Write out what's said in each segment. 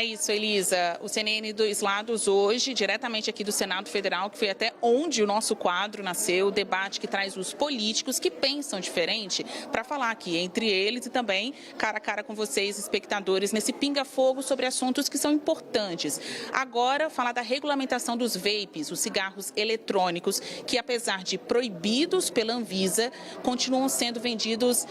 É isso, Elisa. O CNN Dois Lados hoje, diretamente aqui do Senado Federal, que foi até onde o nosso quadro nasceu, o debate que traz os políticos que pensam diferente para falar aqui entre eles e também cara a cara com vocês, espectadores, nesse pinga-fogo sobre assuntos que são importantes. Agora, falar da regulamentação dos vapes, os cigarros eletrônicos, que apesar de proibidos pela Anvisa, continuam sendo vendidos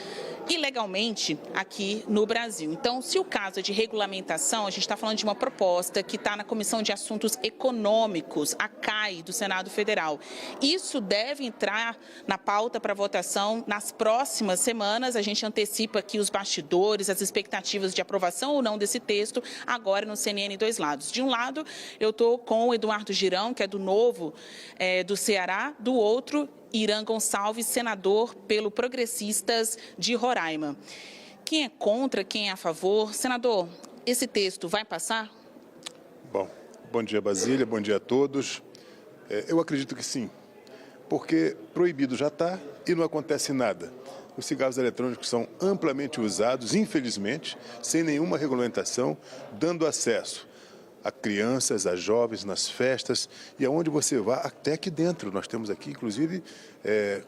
ilegalmente aqui no Brasil. Então, se o caso é de regulamentação, a gente está falando de uma proposta que está na Comissão de Assuntos Econômicos, a CAE, do Senado Federal. Isso deve entrar na pauta para votação nas próximas semanas. A gente antecipa aqui os bastidores, as expectativas de aprovação ou não desse texto, agora no CNN Dois Lados. De um lado, eu estou com o Eduardo Girão, que é do Novo, do Ceará, do outro, Irã Gonçalves, senador pelo Progressistas de Roraima. Quem é contra, quem é a favor? Senador, esse texto vai passar? Bom dia, Basília, bom dia a todos. Eu acredito que sim, porque proibido já está e não acontece nada. Os cigarros eletrônicos são amplamente usados, infelizmente, sem nenhuma regulamentação, dando acesso a crianças, a jovens, nas festas e aonde você vá, até aqui dentro. Nós temos aqui, inclusive,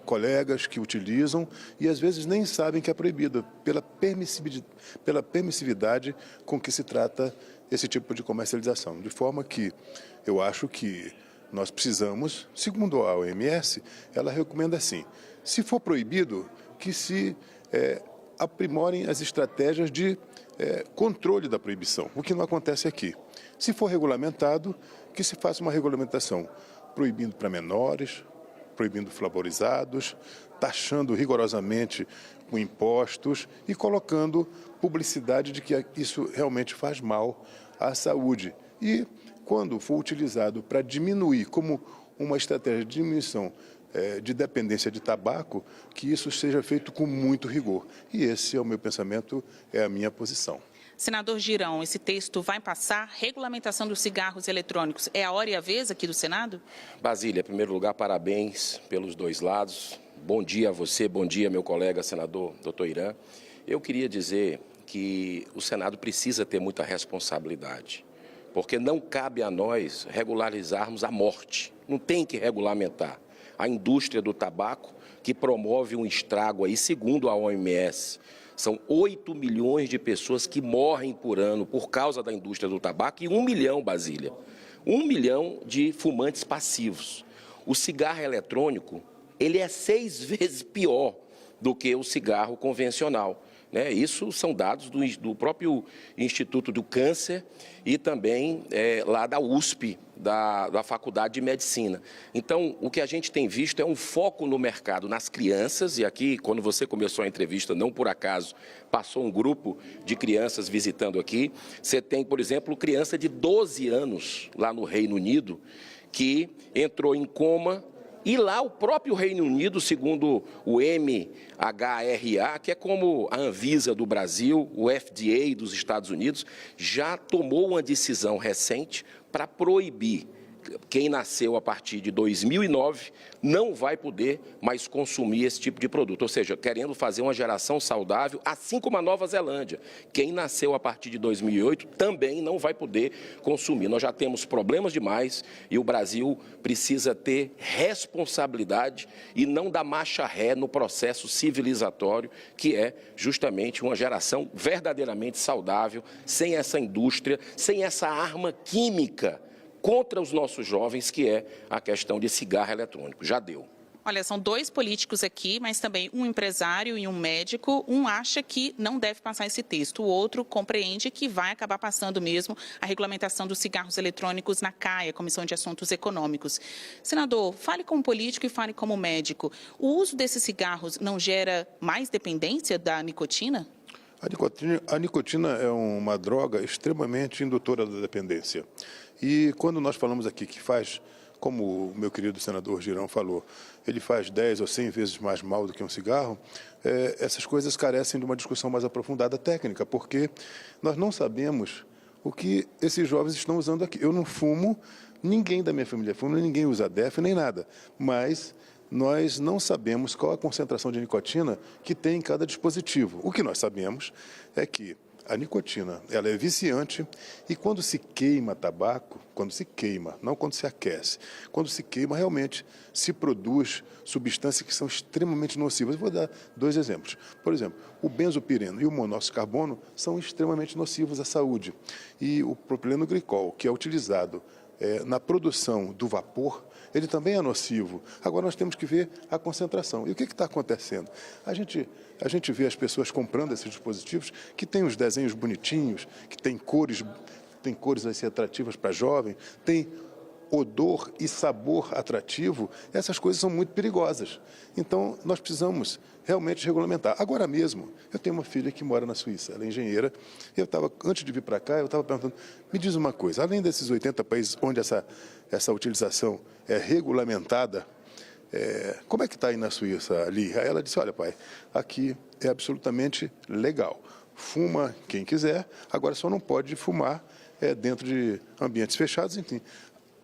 colegas que utilizam e às vezes nem sabem que é proibido, pela permissividade com que se trata esse tipo de comercialização. De forma que eu acho que nós precisamos, segundo a OMS, ela recomenda assim, se for proibido, que se aprimorem as estratégias de controle da proibição, o que não acontece aqui. Se for regulamentado, que se faça uma regulamentação proibindo para menores, proibindo flavorizados, taxando rigorosamente com impostos e colocando publicidade de que isso realmente faz mal à saúde. E quando for utilizado para diminuir, como uma estratégia de diminuição de dependência de tabaco, que isso seja feito com muito rigor. E esse é o meu pensamento, é a minha posição. Senador Girão, esse texto vai passar? Regulamentação dos cigarros eletrônicos é a hora e a vez aqui do Senado? Basília, em primeiro lugar, parabéns pelos dois lados. Bom dia a você, bom dia, meu colega senador Dr. Irã. Eu queria dizer que o Senado precisa ter muita responsabilidade, porque não cabe a nós regularizarmos a morte. Não tem que regulamentar a indústria do tabaco, que promove um estrago aí, segundo a OMS. São 8 milhões de pessoas que morrem por ano por causa da indústria do tabaco e 1 milhão, Basília, 1 milhão de fumantes passivos. O cigarro eletrônico, ele é 6 vezes pior do que o cigarro convencional. Isso são dados do próprio Instituto do Câncer e também lá da USP, da Faculdade de Medicina. Então, o que a gente tem visto é um foco no mercado nas crianças, e aqui, quando você começou a entrevista, não por acaso, passou um grupo de crianças visitando aqui. Você tem, por exemplo, criança de 12 anos lá no Reino Unido, que entrou em coma. E lá o próprio Reino Unido, segundo o MHRA, que é como a Anvisa do Brasil, o FDA dos Estados Unidos, já tomou uma decisão recente para proibir. Quem nasceu a partir de 2009 não vai poder mais consumir esse tipo de produto, ou seja, querendo fazer uma geração saudável, assim como a Nova Zelândia. Quem nasceu a partir de 2008 também não vai poder consumir. Nós já temos problemas demais e o Brasil precisa ter responsabilidade e não dar marcha ré no processo civilizatório, que é justamente uma geração verdadeiramente saudável, sem essa indústria, sem essa arma química contra os nossos jovens, que é a questão de cigarro eletrônico. Já deu. Olha, são 2 políticos aqui, mas também um empresário e um médico. Um acha que não deve passar esse texto, o outro compreende que vai acabar passando mesmo a regulamentação dos cigarros eletrônicos na CAE, a Comissão de Assuntos Econômicos. Senador, fale como político e fale como médico. O uso desses cigarros não gera mais dependência da nicotina? A nicotina é uma droga extremamente indutora da dependência. E quando nós falamos aqui que faz, como o meu querido senador Girão falou, ele faz 10 ou 100 vezes mais mal do que um cigarro, essas coisas carecem de uma discussão mais aprofundada técnica, porque nós não sabemos o que esses jovens estão usando aqui. Eu não fumo, ninguém da minha família fuma, ninguém usa DEF nem nada, mas nós não sabemos qual a concentração de nicotina que tem em cada dispositivo. O que nós sabemos é que a nicotina, ela é viciante e quando se queima tabaco, quando se queima, não quando se aquece, quando se queima realmente se produz substâncias que são extremamente nocivas. Eu vou dar 2 exemplos. Por exemplo, o benzopireno e o monóxido de carbono são extremamente nocivos à saúde. E o propileno glicol, que é utilizado na produção do vapor, ele também é nocivo. Agora nós temos que ver a concentração. E o que está acontecendo? A gente vê as pessoas comprando esses dispositivos que têm os desenhos bonitinhos, que têm cores assim, atrativas para jovem, tem odor e sabor atrativo. Essas coisas são muito perigosas. Então nós precisamos realmente regulamentar. Agora mesmo, eu tenho uma filha que mora na Suíça, ela é engenheira, e antes de vir para cá, eu estava perguntando, me diz uma coisa, além desses 80 países onde essa utilização é regulamentada, como é que está aí na Suíça, ali? Aí ela disse, olha pai, aqui é absolutamente legal. Fuma quem quiser, agora só não pode fumar dentro de ambientes fechados, enfim.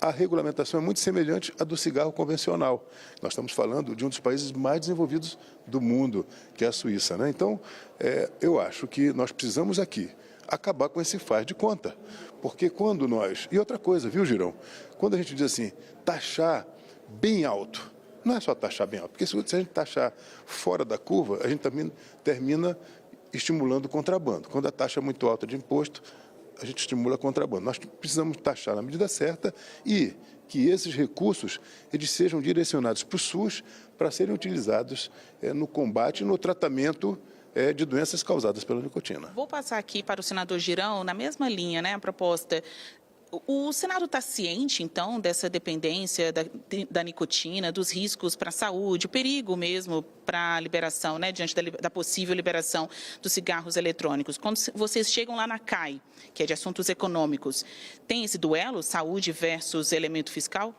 A regulamentação é muito semelhante à do cigarro convencional. Nós estamos falando de um dos países mais desenvolvidos do mundo, que é a Suíça, né? Então, eu acho que nós precisamos aqui acabar com esse faz de conta. Porque quando nós... E outra coisa, viu, Girão? Quando a gente diz assim, taxar bem alto, não é só taxar bem alto, porque se a gente taxar fora da curva, a gente também termina estimulando o contrabando. Quando a taxa é muito alta de imposto, a gente estimula contrabando. Nós precisamos taxar na medida certa e que esses recursos eles sejam direcionados para o SUS para serem utilizados no combate e no tratamento de doenças causadas pela nicotina. Vou passar aqui para o senador Girão, na mesma linha, né, a proposta. O Senado está ciente, então, dessa dependência da nicotina, dos riscos para a saúde, o perigo mesmo para a liberação, né, diante da possível liberação dos cigarros eletrônicos. Quando vocês chegam lá na CAI, que é de assuntos econômicos, tem esse duelo, saúde versus elemento fiscal?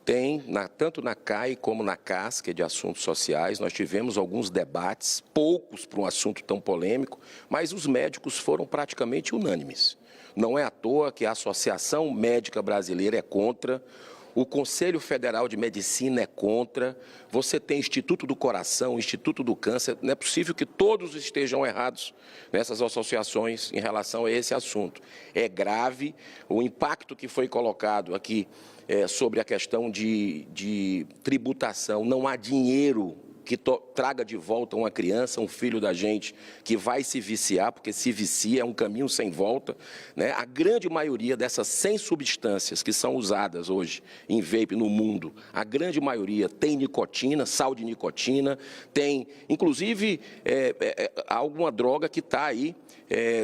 Tem, tanto na CAI como na CAS, que é de assuntos sociais, nós tivemos alguns debates, poucos para um assunto tão polêmico, mas os médicos foram praticamente unânimes. Não é à toa que a Associação Médica Brasileira é contra, o Conselho Federal de Medicina é contra, você tem Instituto do Coração, Instituto do Câncer, não é possível que todos estejam errados nessas associações em relação a esse assunto. É grave o impacto que foi colocado aqui sobre a questão de tributação, não há dinheiro que traga de volta uma criança, um filho da gente, que vai se viciar, porque se vicia é um caminho sem volta, né? A grande maioria dessas 100 substâncias que são usadas hoje em vape no mundo, a grande maioria tem nicotina, sal de nicotina, tem, inclusive, alguma droga que está aí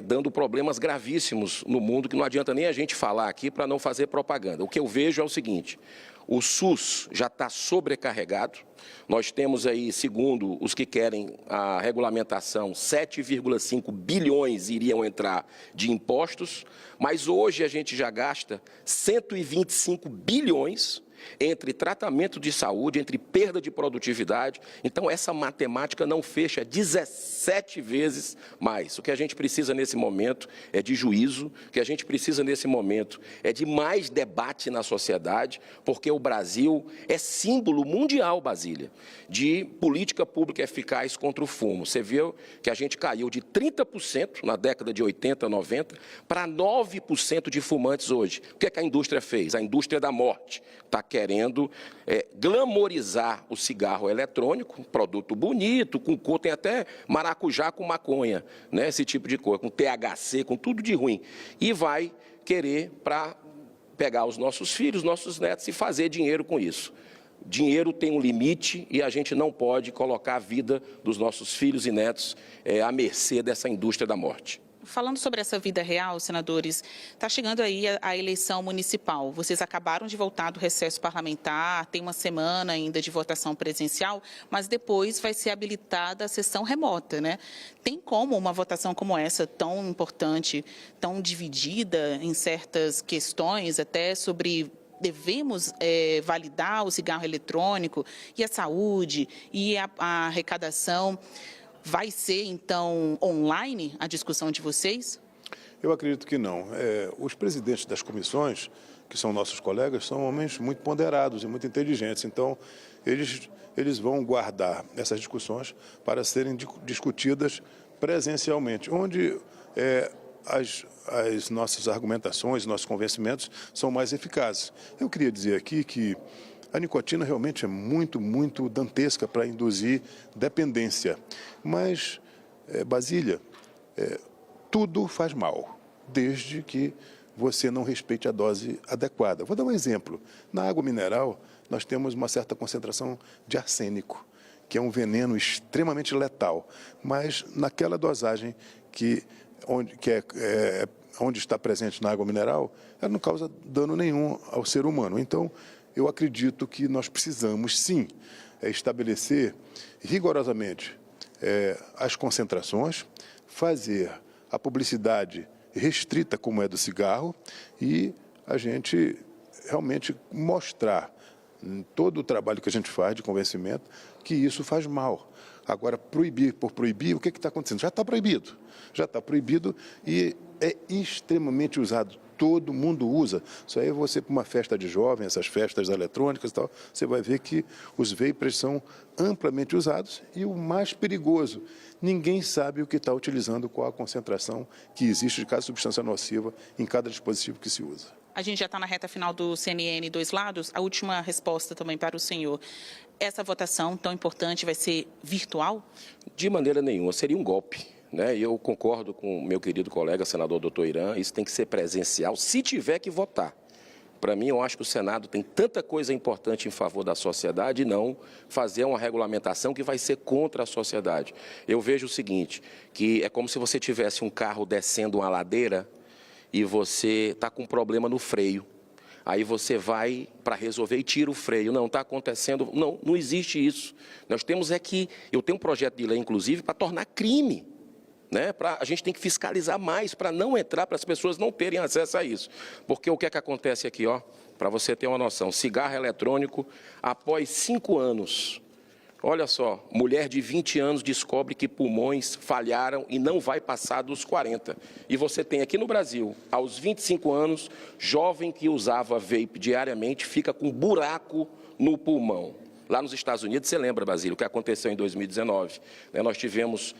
dando problemas gravíssimos no mundo, que não adianta nem a gente falar aqui para não fazer propaganda. O que eu vejo é o seguinte: o SUS já está sobrecarregado. Nós temos aí, segundo os que querem a regulamentação, 7,5 bilhões iriam entrar de impostos, mas hoje a gente já gasta 125 bilhões entre tratamento de saúde, entre perda de produtividade. Então, essa matemática não fecha 17 vezes mais. O que a gente precisa nesse momento é de juízo, o que a gente precisa nesse momento é de mais debate na sociedade, porque o Brasil é símbolo mundial, Basília, de política pública eficaz contra o fumo. Você viu que a gente caiu de 30% na década de 80, 90, para 9% de fumantes hoje. O que é que a indústria fez? A indústria da morte está querendo glamorizar o cigarro eletrônico, um produto bonito, com cor, tem até maracujá com maconha, né, esse tipo de cor, com THC, com tudo de ruim. E vai querer para pegar os nossos filhos, nossos netos e fazer dinheiro com isso. Dinheiro tem um limite e a gente não pode colocar a vida dos nossos filhos e netos à mercê dessa indústria da morte. Falando sobre essa vida real, senadores, está chegando aí a eleição municipal. Vocês acabaram de voltar do recesso parlamentar, tem uma semana ainda de votação presencial, mas depois vai ser habilitada a sessão remota, né? Tem como uma votação como essa, tão importante, tão dividida em certas questões, até sobre... Devemos validar o cigarro eletrônico e a saúde e a arrecadação. Vai ser, então, online a discussão de vocês? Eu acredito que não. Os presidentes das comissões, que são nossos colegas, são homens muito ponderados e muito inteligentes. Então, eles vão guardar essas discussões para serem discutidas presencialmente, onde as nossas argumentações, nossos convencimentos são mais eficazes. Eu queria dizer aqui que a nicotina realmente é muito, muito dantesca para induzir dependência. Mas, Basília, tudo faz mal, desde que você não respeite a dose adequada. Vou dar um exemplo. Na água mineral, nós temos uma certa concentração de arsênico, que é um veneno extremamente letal, mas naquela dosagem onde está presente na água mineral, ela não causa dano nenhum ao ser humano. Então, eu acredito que nós precisamos, sim, estabelecer rigorosamente as concentrações, fazer a publicidade restrita, como é do cigarro, e a gente realmente mostrar em todo o trabalho que a gente faz de convencimento que isso faz mal. Agora, proibir por proibir, o que está acontecendo? Já está proibido e é extremamente usado. Todo mundo usa. Só aí você, para uma festa de jovem, essas festas eletrônicas e tal, você vai ver que os vapers são amplamente usados e o mais perigoso, ninguém sabe o que está utilizando, qual a concentração que existe de cada substância nociva em cada dispositivo que se usa. A gente já está na reta final do CNN Dois Lados. A última resposta também para o senhor. Essa votação tão importante vai ser virtual? De maneira nenhuma, seria um golpe. E eu concordo com o meu querido colega, senador Dr. Irã, isso tem que ser presencial, se tiver que votar. Para mim, eu acho que o Senado tem tanta coisa importante em favor da sociedade e não fazer uma regulamentação que vai ser contra a sociedade. Eu vejo o seguinte, que é como se você tivesse um carro descendo uma ladeira e você está com um problema no freio. Aí você vai para resolver e tira o freio. Não, está acontecendo. Não existe isso. Nós temos eu tenho um projeto de lei, inclusive, para tornar crime. A gente tem que fiscalizar mais para não entrar, para as pessoas não terem acesso a isso. Porque o que é que acontece aqui, para você ter uma noção, cigarro eletrônico, após 5 anos, olha só, mulher de 20 anos descobre que pulmões falharam e não vai passar dos 40. E você tem aqui no Brasil, aos 25 anos, jovem que usava vape diariamente fica com buraco no pulmão. Lá nos Estados Unidos, você lembra, Basílio, o que aconteceu em 2019? Nós tivemos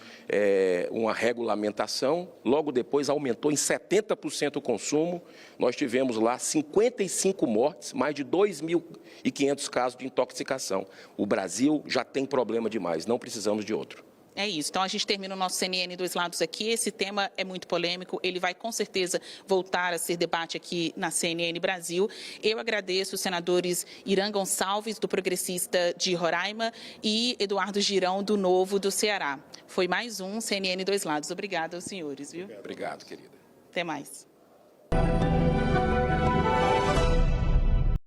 uma regulamentação, logo depois aumentou em 70% o consumo, nós tivemos lá 55 mortes, mais de 2.500 casos de intoxicação. O Brasil já tem problema demais, não precisamos de outro. É isso. Então, a gente termina o nosso CNN Dois Lados aqui. Esse tema é muito polêmico. Ele vai, com certeza, voltar a ser debate aqui na CNN Brasil. Eu agradeço os senadores Irã Gonçalves, do Progressista de Roraima, e Eduardo Girão, do Novo do Ceará. Foi mais um CNN Dois Lados. Obrigada aos senhores, viu? Obrigado, querida. Até mais.